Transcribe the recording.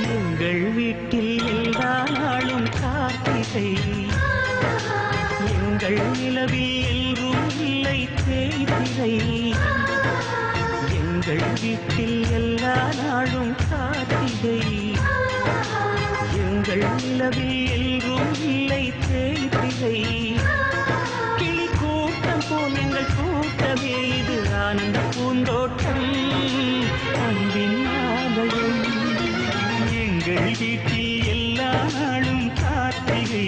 எங்கள் வீட்டில் எல்லா நாளும் கார்த்திகை எங்கள் நிலவில் எல்லோரும் இல்லை தேய்திரை எங்கள் வீட்டில் எல்லா நாளும் கார்த்திகை எங்கள் நிலவில் எல்லோரும் இல்லை தேய்திரை கிளி கூட்டம் போல் எங்கள் கூட்டமே இது ஆனந்த பூந்தோட்டம் அன்பின் ஆலயம் எங்கள் வீட்டில் எல்லா நாளும் கார்த்திகை